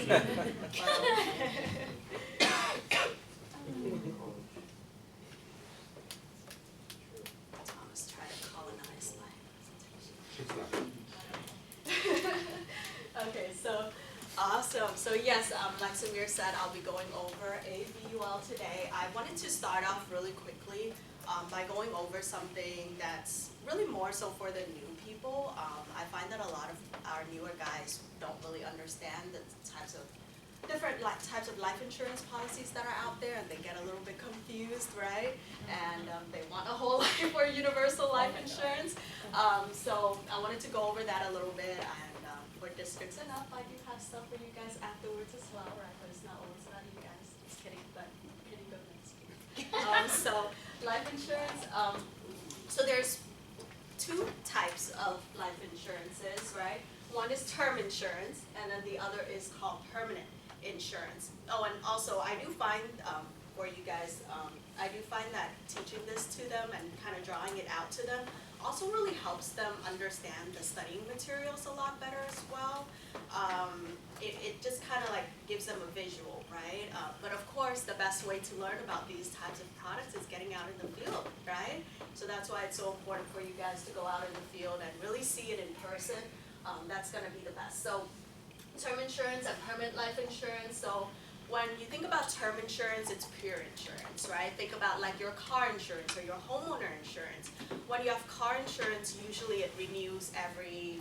Thomas tried to colonize Okay, so awesome. So yes, like Samir said, I'll be going over a VUL today. I wanted to start off really quickly by going over something that's really more so for the new people. I find that a lot of our newer guys don't really understand the types of different types of life insurance policies that are out there, and they get a little bit confused, right? And they want a whole life or universal life insurance. So I wanted to go over that a little bit, and for districts enough, I do have stuff for you guys afterwards as well, right? But it's not always about you guys. Just kidding, but kidding, but next year. So life insurance. So there's two types of life insurances, right? One is term insurance, and then the other is called permanent insurance. Oh, and also I do find for you guys, I do find that teaching this to them and kind of drawing it out to them also really helps them understand the studying materials a lot better as well. It just kind of like gives them a visual, right? But of course, the best way to learn about these types of products is getting out in the field, right? So that's why it's so important for you guys to go out in the field and really see it in person. That's going to be the best. So term insurance and permanent life insurance. So when you think about term insurance, it's pure insurance, right? Think about like your car insurance or your homeowner insurance. When you have car insurance, usually it renews every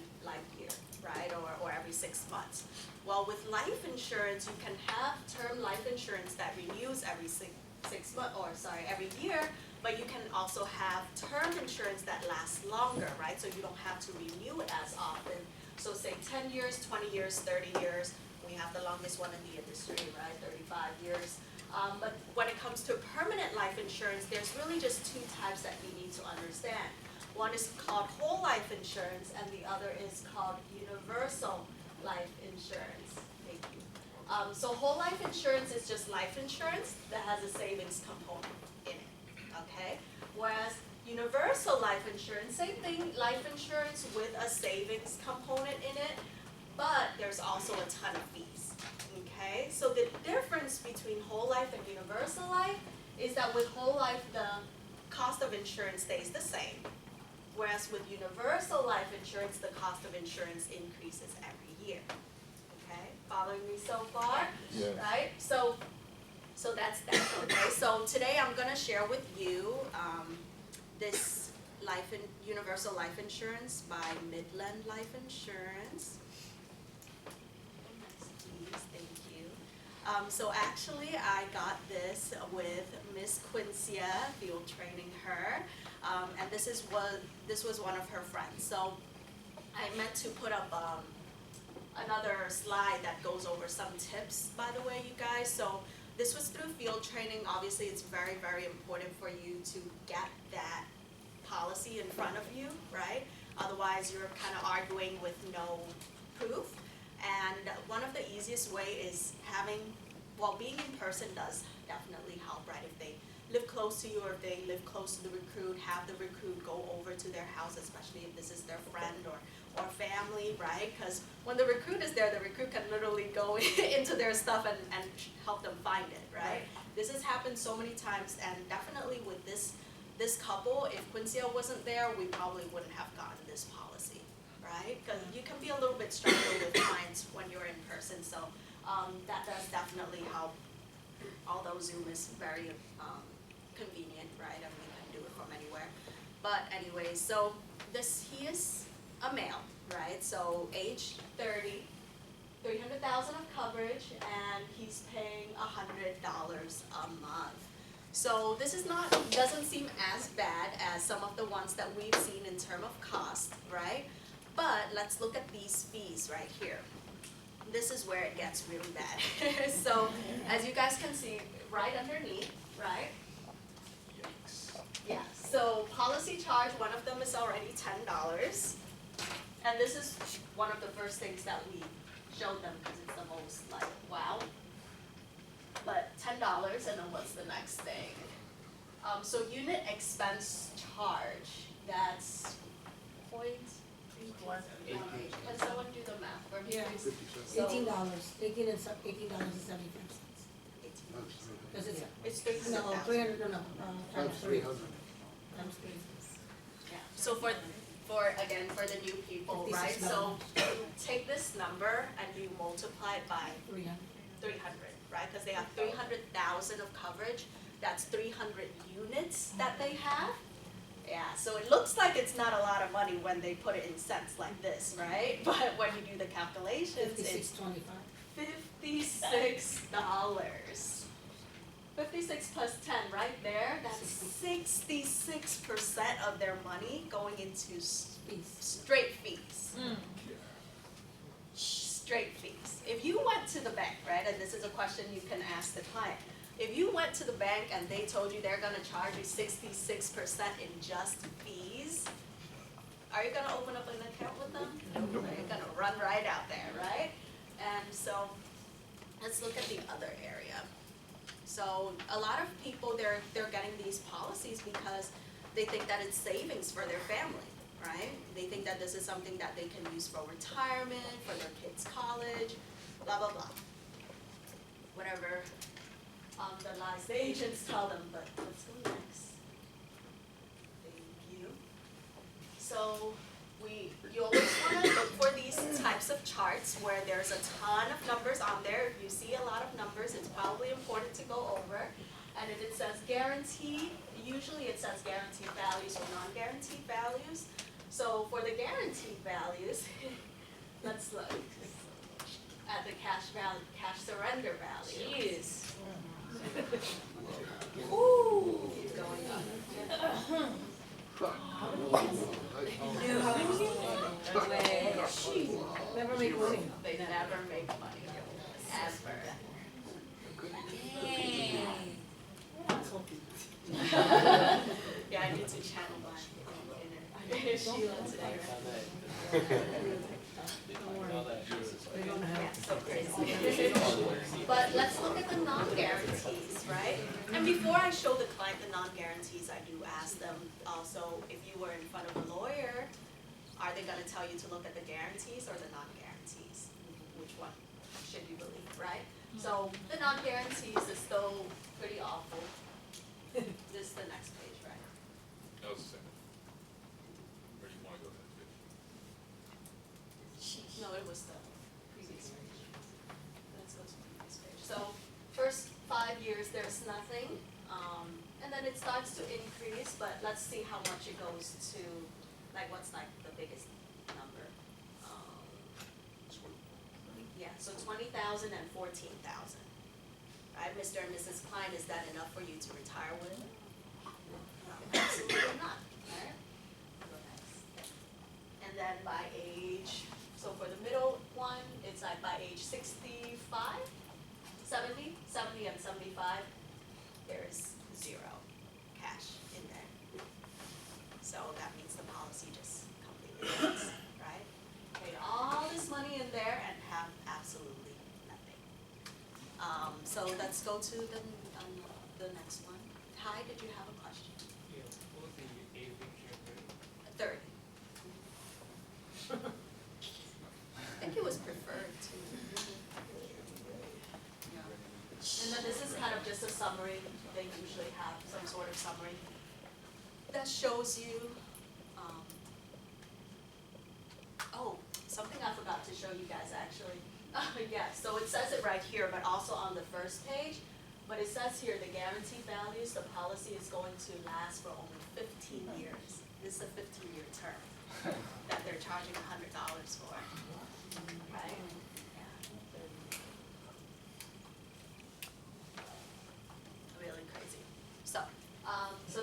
year, right? Or every 6 months. Well, with life insurance, you can have term life insurance that renews every every year, but you can also have term insurance that lasts longer, right? So you don't have to renew it as often. So say 10 years, 20 years, 30 years. We have the longest one in the industry, right, 35 years. But when it comes to permanent life insurance, there's really just two types that you need to understand. One is called whole life insurance, and the other is called universal life insurance. Thank you. So whole life insurance is just life insurance that has a savings component in it, okay? Whereas universal life insurance, same thing, life insurance with a savings component in it, but there's also a ton of fees, okay? So the difference between whole life and universal life is that with whole life, the cost of insurance stays the same, whereas with universal life insurance, the cost of insurance increases every year, okay? Following me so far? Yes. Right? So that's that, okay? So today I'm gonna share with you this universal life insurance by Midland Life Insurance. Please, thank you. So actually, I got this with Miss Quincia, field training her, and this was one of her friends. So I meant to put up another slide that goes over some tips, by the way, you guys. So this was through field training. Obviously, it's very, very important for you to get that policy in front of you, right? Otherwise, you're kind of arguing with no proof. And one of the easiest way is being in person does definitely help, right? If they live close to you or if they live close to the recruit, have the recruit go over to their house, especially if this is their friend or family, right? Because when the recruit is there, the recruit can literally go into their stuff and help them find it, right? This has happened so many times, and definitely with this couple, if Quincia wasn't there, we probably wouldn't have gotten this policy, right? Because you can be a little bit stronger with clients when you're in person, so that does definitely help. Although Zoom is very convenient, right? And we can do it from anywhere. But anyway, so he is a male, right? So age 30, 300,000 of coverage, and he's paying $100 a month. So this doesn't seem as bad as some of the ones that we've seen in terms of cost, right? But let's look at these fees right here. This is where it gets really bad. So as you guys can see right underneath, right? Yeah, so policy charge, one of them is already $10. And this is one of the first things that we showed them because it's the most wow. But $10, and then what's the next thing? So unit expense charge, that's Can someone do the math for me, Yeah. please? $18, $18.75. Cause It's 300,000. no, 300, no, times three. Times three. Yeah, so for again, for the new people, right, so take this number and you multiply it by 300. 300, right, cause they have 300,000 of coverage, that's 300 units that they have. Yeah, so it looks like it's not a lot of money when they put it in cents like this, right, but when you do the calculations, it's $56.25. $56. 56 plus 10, right there, that's 66% of their money going into Fees. straight fees. Straight fees. If you went to the bank, right, and this is a question you can ask the client, if you went to the bank and they told you they're gonna charge you 66% in just fees, are you gonna open up an account with them? No. You're gonna run right out there, right? And so, let's look at the other area. So, a lot of people, they're getting these policies because they think that it's savings for their family, right? They think that this is something that they can use for retirement, for their kids' college, blah, blah, blah. Whatever the lies agents tell them, but let's go next. Thank you. So you always want to look for these types of charts where there's a ton of numbers on there. If you see a lot of numbers, it's probably important to go over. And if it says guaranteed, usually it says guaranteed values or non-guaranteed values. So for the guaranteed values, let's look at the cash surrender value. Jeez. Ooh, keep going up. Never make money. They never make money, ever. Yeah, I need to channel my inner Sheila today. Yeah, so crazy. But let's look at the non-guarantees, right? And before I show the client the non-guarantees, I do ask them also, if you were in front of a lawyer, are they gonna tell you to look at the guarantees or the non-guarantees? Which one should you believe, right? So the non-guarantees is still pretty awful. This is the next page, right? That was the second. Where do you wanna go to that page? No, it was the previous page. Let's go to the previous page. So, first 5 years, there's nothing, and then it starts to increase, but let's see how much it goes to, like, what's like the biggest number? Yeah, so 20,000 and 14,000. Right, Mr. and Mrs. Klein, is that enough for you to retire with? Absolutely not, right? Go next. And then by age, so for the middle one, it's like by age 65, 70 and 75, there is 0 cash in there. So that means the policy just completely ends, right? Paid all this money in there and have absolutely nothing. So let's go to the next one. Ty, did you have a question? Yeah, what was the age insurance rate? 30. I think it was preferred too. Yeah. And then this is kind of just a summary. They usually have some sort of summary that shows you, oh, something I forgot to show you guys actually. Yeah, so it says it right here, but also on the first page. But it says here the guaranteed values, the policy is going to last for only 15 years. This is a 15-year term that they're charging $100 for, right? Yeah. Really crazy. So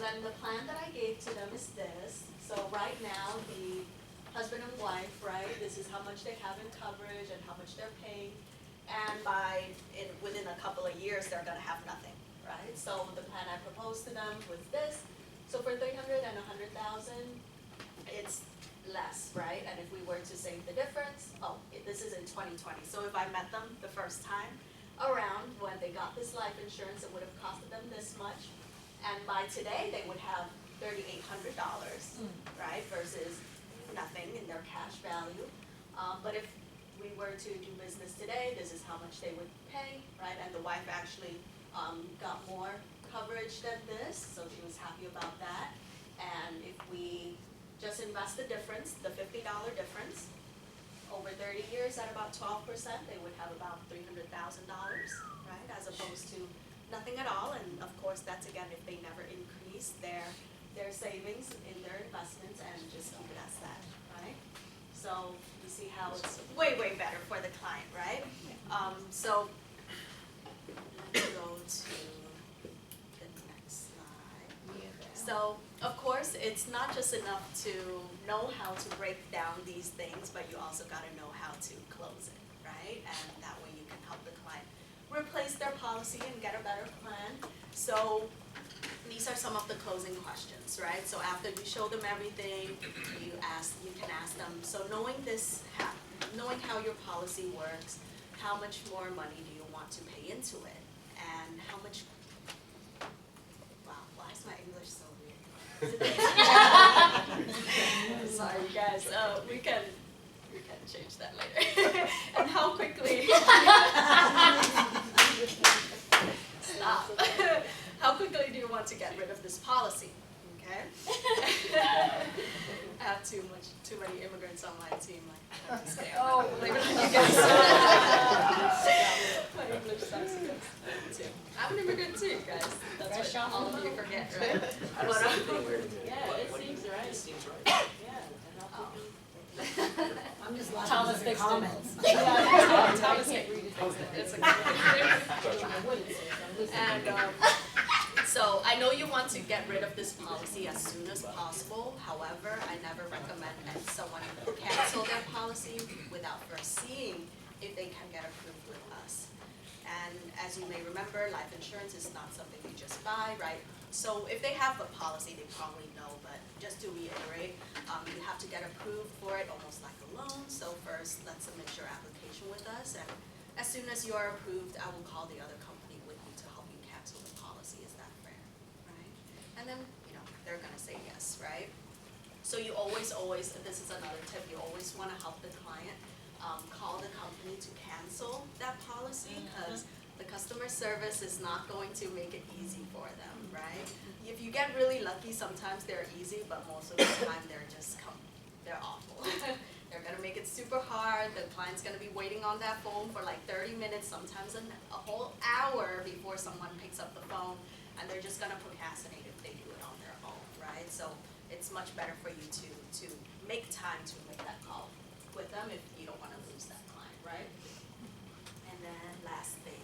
then the plan that I gave to them is this. So right now, the husband and wife, right, this is how much they have in coverage and how much they're paying. And within a couple of years, they're gonna have nothing, right? So the plan I proposed to them was this. So for 300 and 100,000, it's less, right? And if we were to save the difference, this is in 2020. So if I met them the first time around when they got this life insurance, it would have costed them this much. And by today, they would have $3,800, right? Versus nothing in their cash value. But if we were to do business today, this is how much they would pay, right? And the wife actually got more coverage than this, so she was happy about that. And if we just invest the difference, the $50 difference, over 30 years at about 12%, they would have about $300,000, right? As opposed to nothing at all. And of course, that's again if they never increase their savings in their investments and just keep it as that, right? So you see how it's way, way better for the client, right? So let's go to the next slide. So of course, it's not just enough to know how to break down these things, but you also got to know how to close it, right? And that way you can help the client replace their policy and get a better plan. So these are some of the closing questions, right? So after you show them everything, you can ask them, so knowing how your policy works, how much more money do you want to pay into it? And how much, wow, why is my English so weird? Sorry guys, we can change that later. And how quickly, stop. How quickly do you want to get rid of this policy? Okay. I have too many immigrants on my team. I'm just kidding. Oh, blame it on you guys. My English sucks too. I'm an immigrant too, guys. That's what all of you forget, right? But, yeah, it seems right. It seems right. I'm just laughing Thomas at the fixed it. comments. Yeah, Thomas can't read it. It's okay. I wouldn't say so. And so I know you want to get rid of this policy as soon as possible. However, I never recommend someone cancel their policy without first seeing if they can get approved with us. And as you may remember, life insurance is not something you just buy, right? So if they have a policy, they probably know, but just to reiterate, you have to get approved for it almost like a loan. So first, let's submit your application with us, and as soon as you are approved, I will call the other company with you to help you cancel the policy. Is that fair, right? And then, they're gonna say yes, right? So you always, this is another tip, you always wanna help the client call the company to cancel that policy, because the customer service is not going to make it easy for them, right? If you get really lucky, sometimes they're easy, but most of the time they're awful. They're gonna make it super hard. The client's gonna be waiting on that phone for like 30 minutes, sometimes a whole hour before someone picks up the phone, and they're just gonna procrastinate if they do it on their own, right? So it's much better for you to make time to make that call with them if you don't wanna lose that client, right? And then last thing.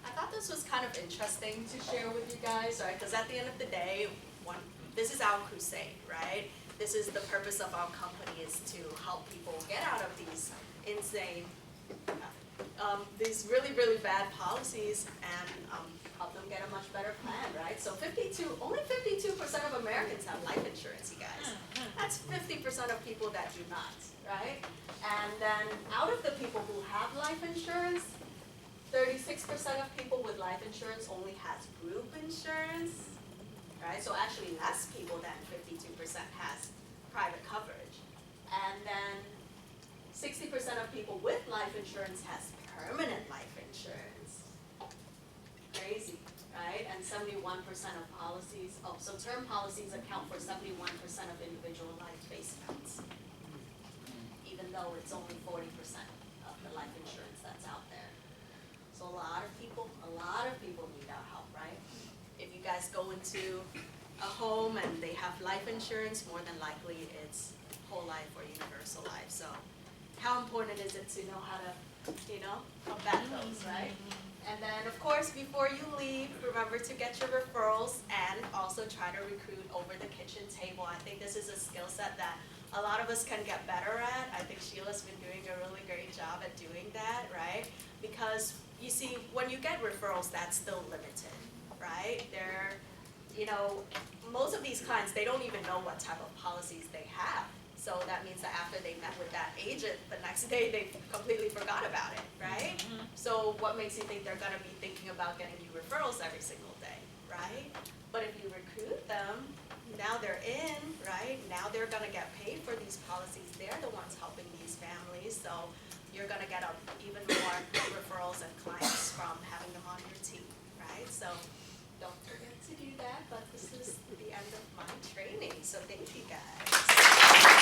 I thought this was kind of interesting to share with you guys, right? Because at the end of the day, this is our crusade, right? This is the purpose of our company, is to help people get out of these insane, these really, really bad policies and help them get a much better plan, right? So only 52% of Americans have life insurance, you guys. That's 50% of people that do not, right? And then out of the people who have life insurance, 36% of people with life insurance only has group insurance, right? So actually less people than 52% has private coverage. And then 60% of people with life insurance has permanent life insurance. Crazy, right? And 71% of policies, so term policies account for 71% of individual life face amounts, even though it's only 40% of the life insurance that's out there. So a lot of people need our help, right? If you guys go into a home and they have life insurance, more than likely it's whole life or universal life. So how important is it to know how to, combat those, right? And then of course, before you leave, remember to get your referrals and also try to recruit over the kitchen table. I think this is a skill set that a lot of us can get better at. I think Sheila's been doing a really great job at doing that, right? Because you see, when you get referrals, that's still limited, right? Most of these clients, they don't even know what type of policies they have. So that means that after they met with that agent, the next day they completely forgot about it, right? So what makes you think they're gonna be thinking about getting you referrals every single day, right? But if you recruit them, now they're in, right? right? Now they're gonna get paid for these policies, they're the ones helping these families, so you're gonna get even more referrals and clients from having them on your team, right? So don't forget to do that, but this is the end of my training, so thank you guys.